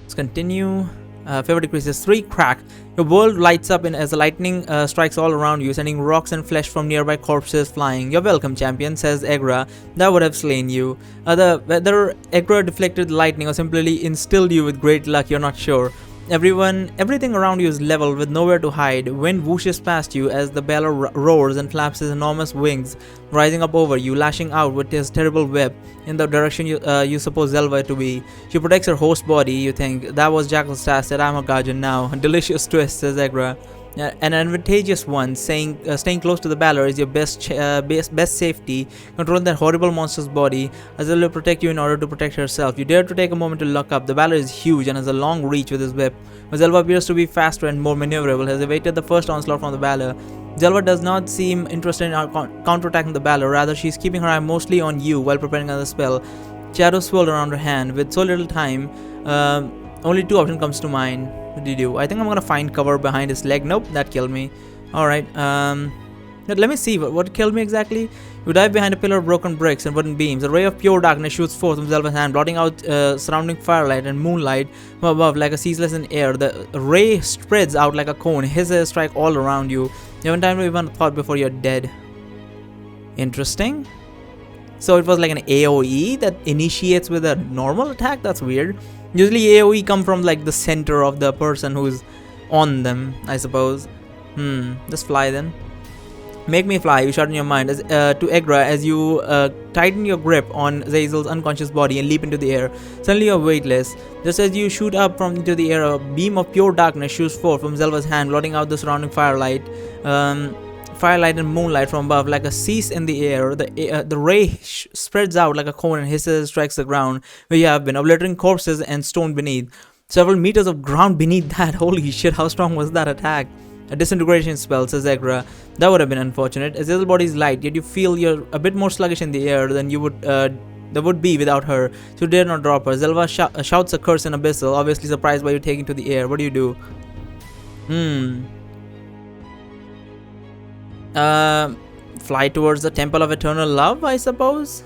Let's continue. Favor decreases 3. Crack. Your world lights up as the lightning strikes all around you, sending rocks and flesh from nearby corpses flying. You're welcome, champion, says Egra. That would have slain you. Whether Egra deflected the lightning or simply instilled you with great luck, you're not sure. Everything around you is level with nowhere to hide. Wind whooshes past you as the Beller roars and flaps his enormous wings, rising up over you, lashing out with his terrible web in the direction you suppose Zelva to be. She protects her host body, you think. That was Jackal's task, that I'm a guardian now. A delicious twist, says Egra. An advantageous one, staying close to the Balor is your best safety. Controlling that horrible monster's body, Azil will protect you in order to protect herself. You dare to take a moment to look up. The Balor is huge and has a long reach with his whip. Zelva appears to be faster and more maneuverable, has evaded the first onslaught from the Balor. Zelva does not seem interested in counterattacking the Balor, rather she's keeping her eye mostly on you while preparing another spell. Shadows swirl around her hand. With so little time, only 2 options comes to mind. What do you do? I think I'm gonna find cover behind his leg. Nope, that killed me. Alright, let me see what killed me exactly. You dive behind a pillar of broken bricks and wooden beams. A ray of pure darkness shoots forth from Zelva's hand, blotting out surrounding firelight and moonlight from above like a ceaseless in air. The ray spreads out like a cone, hisses strike all around you. You haven't time to even thought before you're dead. Interesting. So it was like an AoE that initiates with a normal attack? That's weird. Usually AoE come from like the center of the person who's on them, I suppose. Just fly then. Make me fly, you shout in your mind to Egra as you tighten your grip on Zazel's unconscious body and leap into the air. Suddenly you're weightless. Just as you shoot up into the air, a beam of pure darkness shoots forth from Zelva's hand, blotting out the surrounding firelight and moonlight from above like a cease in the air. The ray spreads out like a cone and hisses strikes the ground where you have been, obliterating corpses and stone beneath. Several meters of ground beneath that. Holy shit, how strong was that attack? A disintegration spell, says Egra. That would have been unfortunate. Azazel's body is light, yet you feel you're a bit more sluggish in the air than you would be without her, so you dare not drop her. Zelva shouts a curse in Abyssal, obviously surprised by you taking to the air. What do you do? Fly towards the Temple of Eternal Love, I suppose?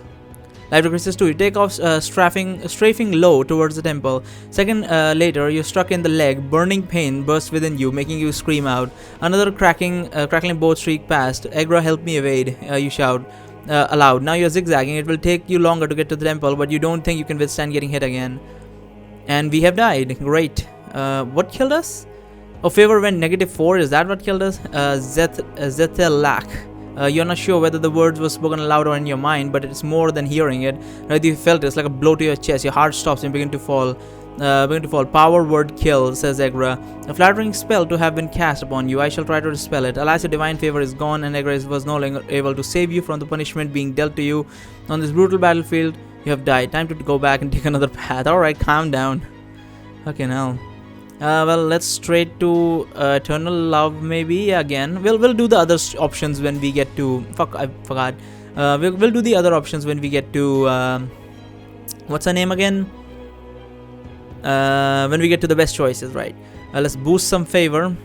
Life decreases 2. You take off strafing low towards the temple. Second later, you're struck in the leg. Burning pain bursts within you, making you scream out. Another crackling bolt streak past. Egra, help me evade, you shout aloud. Now you're zigzagging. It will take you longer to get to the temple, but you don't think you can withstand getting hit again. And we have died. Great. What killed us? Oh, favor went -4. Is that what killed us? Zethelak. You're not sure whether the words were spoken aloud or in your mind, but it's more than hearing it. Right, you felt it's like a blow to your chest. Your heart stops and begin to fall. Power word kill, says Egra. A flattering spell to have been cast upon you. I shall try to dispel it. Alas, your divine favor is gone, and Egra was no longer able to save you from the punishment being dealt to you on this brutal battlefield. You have died. Time to go back and take another path. Alright, calm down. Okay, now. Well, let's straight to Eternal Love maybe again. We'll do the other options when we get to... Fuck, I forgot. We'll do the other options when we get to... what's her name again? When we get to the best choices, right? Let's boost some favor.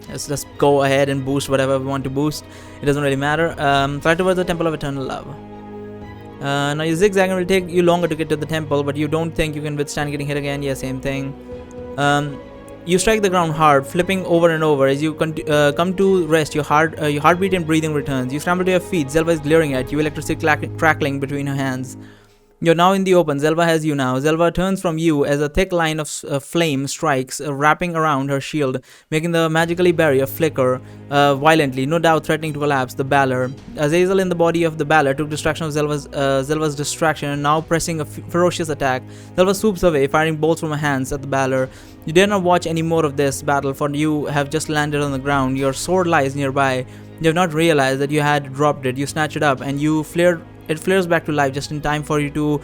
Let's just go ahead and boost whatever we want to boost. It doesn't really matter. Fly towards the Temple of Eternal Love. Now your zigzagging will take you longer to get to the temple, but you don't think you can withstand getting hit again. Yeah, same thing. You strike the ground hard, flipping over and over. As you come to rest, your heartbeat and breathing returns. You scramble to your feet. Zelva is glaring at you, electricity crackling between her hands. You're now in the open. Zelva has you now. Zelva turns from you as a thick line of flame strikes, wrapping around her shield, making the magically barrier flicker violently, no doubt threatening to collapse the Balor. Azazel in the body of the Balor took distraction of Zelva's distraction and now pressing a ferocious attack. Zelva swoops away, firing bolts from her hands at the Balor. You dare not watch any more of this battle, for you have just landed on the ground. Your sword lies nearby. You have not realized that you had dropped it. You snatch it up and it flares back to life just in time for you to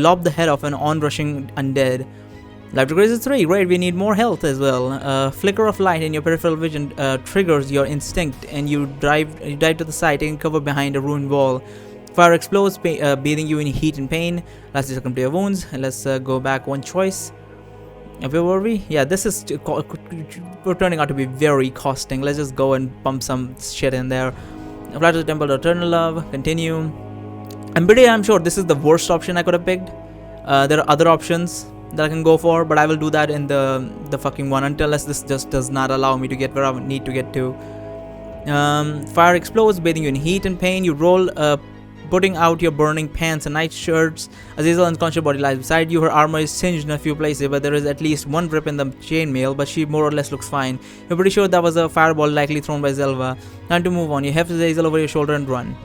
lob the head of an onrushing undead. Life decreases 3. Great, we need more health as well. A flicker of light in your peripheral vision triggers your instinct, and you dive to the side, taking cover behind a ruined wall. Fire explodes, bathing you in heat and pain. Lastly, succumb to your wounds. And let's go back one choice. Where were we? Yeah, this is turning out to be very costing. Let's just go and pump some shit in there. Fly to the Temple of Eternal Love. Continue. I'm sure this is the worst option I could have picked. There are other options. that I can go for, but I will do that in the fucking one, unless this just does not allow me to get where I need to get to. Fire explodes, bathing you in heat and pain. You roll, putting out your burning pants and night shirts. Azazel's unconscious body lies beside you. Her armor is singed in a few places, but there is at least one rip in the chainmail, but she more or less looks fine. You're pretty sure that was a fireball likely thrown by Zelva. Time to move on. You heft Azazel over your shoulder and run.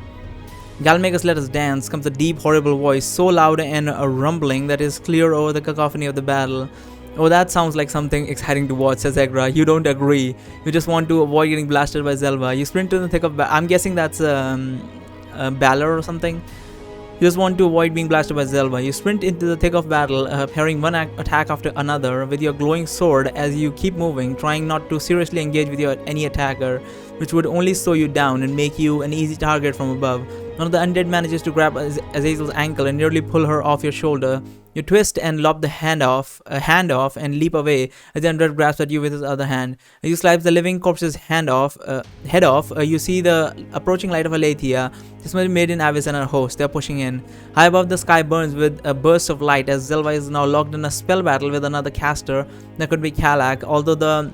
GaalMagus, let us dance, comes a deep, horrible voice, so loud and rumbling that is clear over the cacophony of the battle. Oh, that sounds like something exciting to watch, says Egra. You don't agree. You just want to avoid getting blasted by Zelva. You sprint to the thick of I'm guessing that's Balor or something. You just want to avoid being blasted by Zelva. You sprint into the thick of battle, parrying one attack after another with your glowing sword as you keep moving, trying not to seriously engage with any attacker, which would only slow you down and make you an easy target from above. One of the undead manages to grab Azazel's ankle and nearly pull her off your shoulder. You twist and lob the hand off and leap away as the undead grabs at you with his other hand. As you slice the living corpse's head off, you see the approaching light of Aletheia. This must be made in Avis and her host. They are pushing in. High above, the sky burns with a burst of light as Zelva is now locked in a spell battle with another caster. That could be Kalak, although the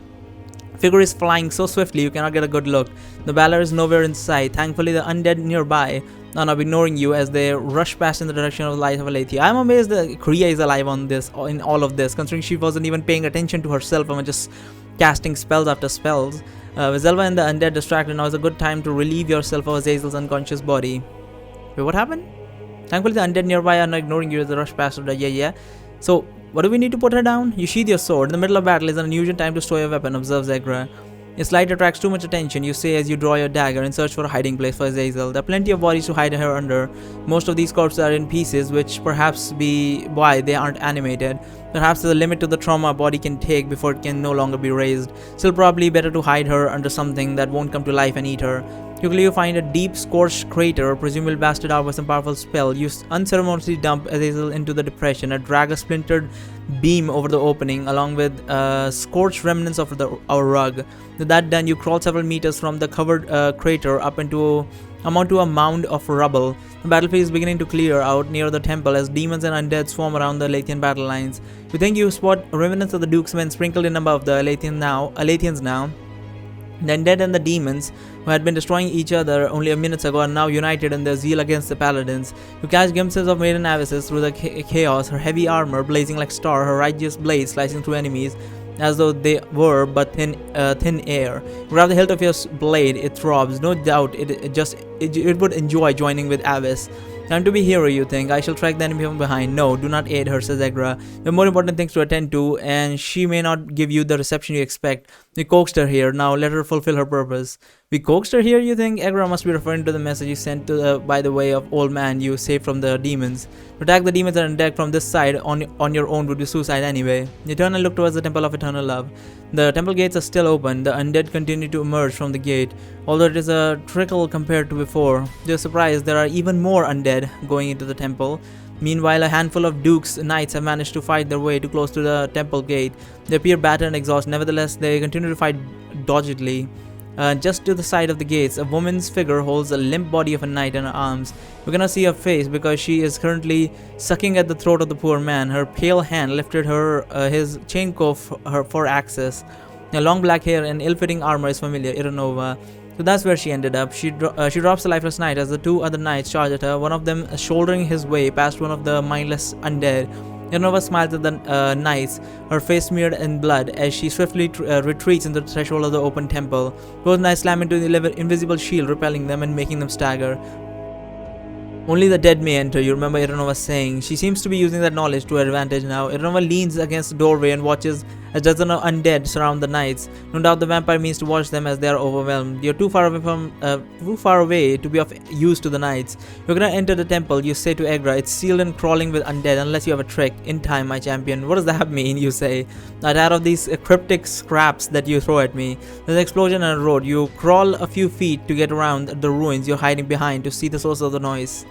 figure is flying so swiftly you cannot get a good look. The Balor is nowhere in sight. Thankfully, the undead nearby are now ignoring you as they rush past in the direction of the light of Aletheia. I'm amazed that Kriya is alive in all of this, considering she wasn't even paying attention to herself and was just casting spells after spells. With Zelva and the undead distracted, now is a good time to relieve yourself of Azazel's unconscious body. Wait, what happened? Thankfully, the undead nearby are not ignoring you as they rush past her. Yeah. So, what do we need to put her down? You sheath your sword. In the middle of battle is an unusual time to store your weapon, observes Egra. Your slide attracts too much attention, you say as you draw your dagger and search for a hiding place for Azazel. There are plenty of bodies to hide her under. Most of these corpses are in pieces, which perhaps be why they aren't animated. Perhaps there's a limit to the trauma a body can take before it can no longer be raised. Still probably better to hide her under something that won't come to life and eat her. Quickly you find a deep scorched crater, presumably blasted out by some powerful spell. You unceremoniously dump Azazel into the depression and drag a splintered beam over the opening along with scorched remnants of our rug. With that done, you crawl several meters from the covered crater up onto a mound of rubble. The battlefield is beginning to clear out near the temple as demons and undead swarm around the Alethean battle lines. You think you spot remnants of the Duke's men sprinkled in above the Aletheans now. The undead and the demons, who had been destroying each other only a minute ago, are now united in their zeal against the paladins. You catch glimpses of Maiden Avisis through the chaos, her heavy armor blazing like star, her righteous blade slicing through enemies as though they were but thin air. You grab the hilt of your blade, it throbs. No doubt it would enjoy joining with Avis. Time to be hero, you think. I shall track the enemy from behind. No, do not aid her, says Egra. There are more important things to attend to, and she may not give you the reception you expect. We coaxed her here, now let her fulfill her purpose. We coaxed her here, you think? Egra must be referring to the message you sent by the way of old man you saved from the demons. To attack the demons and undead from this side on your own would be suicide anyway. You turn and look towards the Temple of Eternal Love. The temple gates are still open. The undead continue to emerge from the gate, although it is a trickle compared to before. To your surprise, there are even more undead going into the temple. Meanwhile, a handful of Duke's knights have managed to fight their way too close to the temple gate. They appear battered and exhausted. Nevertheless, they continue to fight doggedly. Just to the side of the gates, a woman's figure holds a limp body of a knight in her arms. You cannot see her face because she is currently sucking at the throat of the poor man. Her pale hand lifted his chain for access. Her long black hair and ill-fitting armor is familiar, Iranova. So that's where she ended up. She drops the lifeless knight as the two other knights charge at her, one of them shouldering his way past one of the mindless undead. Iranova smiles at the knights, her face smeared in blood, as she swiftly retreats into the threshold of the open temple. Both knights slam into the invisible shield, repelling them and making them stagger. Only the dead may enter, you remember Iranova saying. She seems to be using that knowledge to her advantage now. Iranova leans against the doorway and watches as dozens of undead surround the knights. No doubt the vampire means to watch them as they are overwhelmed. You're too far away to be of use to the knights. You're gonna enter the temple, you say to Egra. It's sealed and crawling with undead unless you have a trick. In time, my champion. What does that mean, you say? I'm tired of these cryptic scraps that you throw at me. There's an explosion on a road. You crawl a few feet to get around the ruins you're hiding behind to see the source of the noise.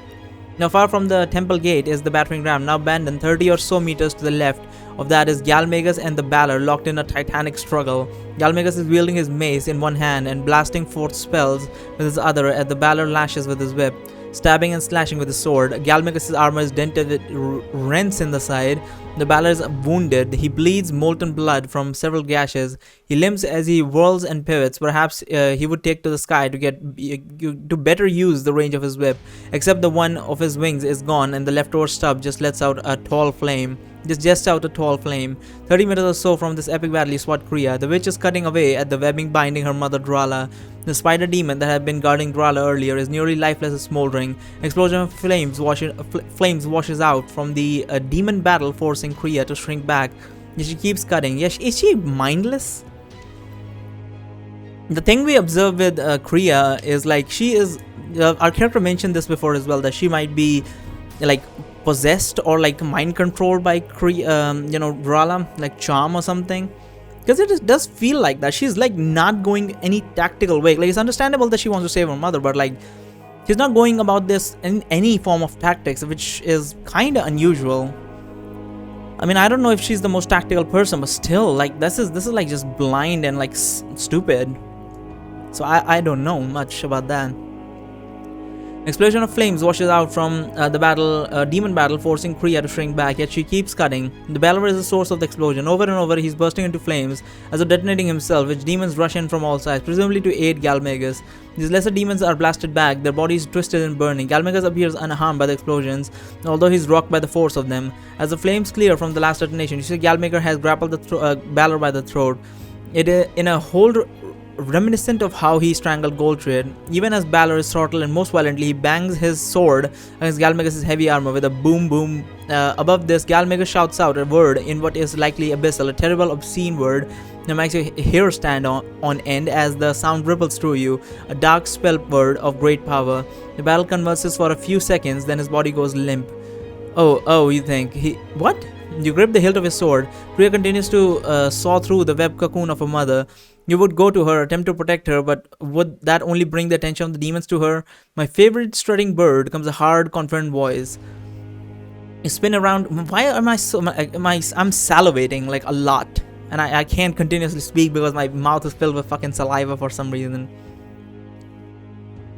Now far from the temple gate is the battering ram, now abandoned. 30 or so meters to the left of that is GaalMagus and the Balor locked in a titanic struggle. GaalMagus is wielding his mace in one hand and blasting forth spells with his other as the Balor lashes with his whip, stabbing and slashing with his sword. GaalMagus' armor is dented with rents in the side The Balor is wounded. He bleeds molten blood from several gashes. He limps as he whirls and pivots. Perhaps he would take to the sky to better use the range of his whip. Except the one of his wings is gone, and the leftover stub just lets out a tall flame. Just out a tall flame. 30 meters or so from this epic battle, you spot Kriya. The witch is cutting away at the webbing binding her mother Drala. The spider demon that had been guarding Drala earlier is nearly lifeless and smoldering. Explosion of flames washes out from the demon battle, forcing Kriya to shrink back. Yet she keeps cutting. Yes, is she mindless? The thing we observe with Kriya is like she is. Our character mentioned this before as well, that she might be like possessed or like mind controlled by Drala, like charm or something. Because it does feel like that. She's like not going any tactical way. Like, it's understandable that she wants to save her mother, but like she's not going about this in any form of tactics, which is kind of unusual. I mean, I don't know if she's the most tactical person, but still, like this is like just blind and like stupid. So I don't know much about that. Explosion of flames washes out from the demon battle, forcing Kriya to shrink back, yet she keeps cutting. The Balor is the source of the explosion. Over and over, he's bursting into flames, as though detonating himself, which demons rush in from all sides, presumably to aid GaalMagus. These lesser demons are blasted back, their bodies twisted and burning. GaalMagus appears unharmed by the explosions, although he's rocked by the force of them. As the flames clear from the last detonation, you see GaalMagus has grappled the Balor by the throat. In a hold reminiscent of how he strangled Goldtrade. Even as Balor is throttled and most violently, he bangs his sword against GaalMagus' heavy armor with a boom boom. Above this, GaalMagus shouts out a word in what is likely abyssal, a terrible obscene word that makes your hair stand on end as the sound ripples through you, a dark spell word of great power. The battle converses for a few seconds, then his body goes limp. Oh, you think what? You grip the hilt of his sword. Kriya continues to saw through the web cocoon of her mother. You would go to her, attempt to protect her, but would that only bring the attention of the demons to her? My favorite strutting bird, comes a hard, confident voice. You spin around. Why am I so? I'm salivating like a lot, and I can't continuously speak because my mouth is filled with fucking saliva for some reason.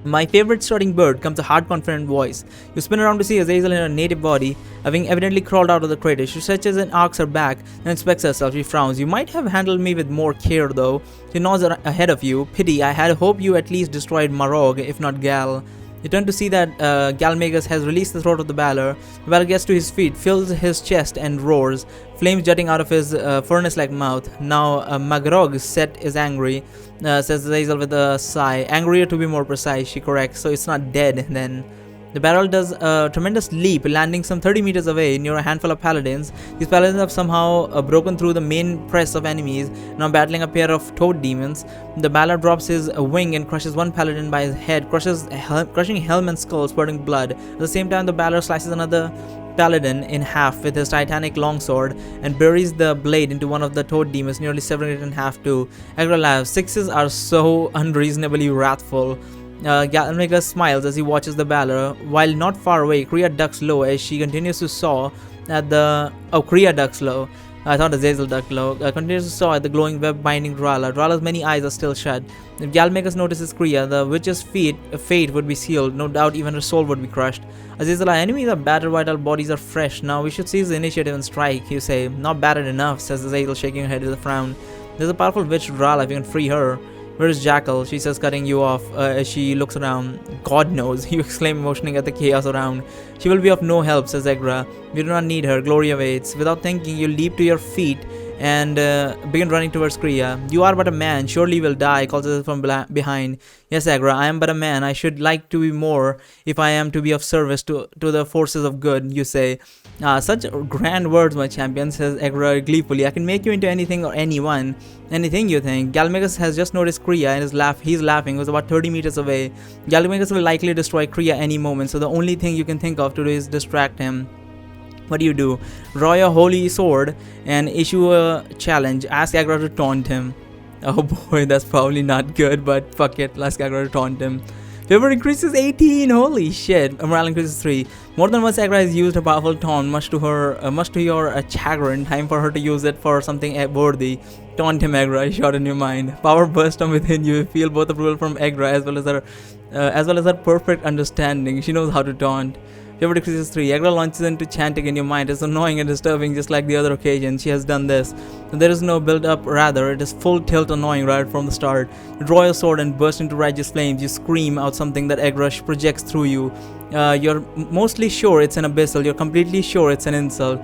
My favorite strutting bird, comes a hard, confident voice. You spin around to see Azazel in her native body, having evidently crawled out of the crater. She stretches and arcs her back and inspects herself. She frowns. You might have handled me with more care, though. She nods ahead of you. Pity, I had hoped you at least destroyed Marog, if not Gal. You turn to see that GaalMagus has released the throat of the Balor. The Balor gets to his feet, fills his chest and roars, flames jutting out of his furnace-like mouth. Now Magrog's set is angry, says Azazel with a sigh. Angrier to be more precise, she corrects, so it's not dead then. The barrel does a tremendous leap, landing some 30 meters away near a handful of paladins. These paladins have somehow broken through the main press of enemies, now battling a pair of toad demons. The Balor drops his wing and crushes one paladin by his head, crushing helm and skull, spurting blood. At the same time, the Balor slices another paladin in half with his titanic longsword and buries the blade into one of the toad demons, nearly severing it in half too. Agra laughs. Sixes are so unreasonably wrathful. GaalMagus smiles as he watches the Balor. While not far away, Kriya ducks low as she continues to saw at the... Kriya ducks low. I thought Azazel ducked low. Continues to saw at the glowing web binding Drala. Drala's many eyes are still shut. If GaalMagus notices Kriya, the witch's fate would be sealed. No doubt even her soul would be crushed. Azazel, our enemies are battered while our bodies are fresh. Now we should seize the initiative and strike, you say. Not battered enough, says Azazel, shaking her head with a frown. There's a powerful witch Drala if you can free her. Where's Jackal? She says, cutting you off as she looks around. God knows, you exclaim, motioning at the chaos around. She will be of no help, says Egra. We do not need her. Glory awaits. Without thinking, you leap to your feet and begin running towards Kriya. You are but a man. Surely you will die, calls it from behind. Yes, Agra, I am but a man. I should like to be more if I am to be of service to the forces of good, you say. Such grand words, my champion, says Agra gleefully. I can make you into anything or anyone. Anything you think. GaalMagus has just noticed Kriya and he's laughing. It was about 30 meters away. GaalMagus will likely destroy Kriya any moment, so the only thing you can think of to do is distract him. What do? Draw your holy sword and issue a challenge. Ask Agra to taunt him. Oh boy, that's probably not good, but fuck it. Ask Agra to taunt him. Favor increases 18. Holy shit. Morale increases 3. More than once Agra has used a powerful taunt, much to your chagrin. Time for her to use it for something worthy. Taunt him, Agra. Shot in your mind. Power burst from within you. You feel both approval from Agra as well as her perfect understanding. She knows how to taunt. Favorite Crisis 3. Agra launches into chanting in your mind. It's annoying and disturbing just like the other occasions she has done this. There is no build up, rather, it is full tilt annoying right from the start. You draw your sword and burst into righteous flames. You scream out something that Agra projects through you. You're mostly sure it's an abyssal, you're completely sure it's an insult.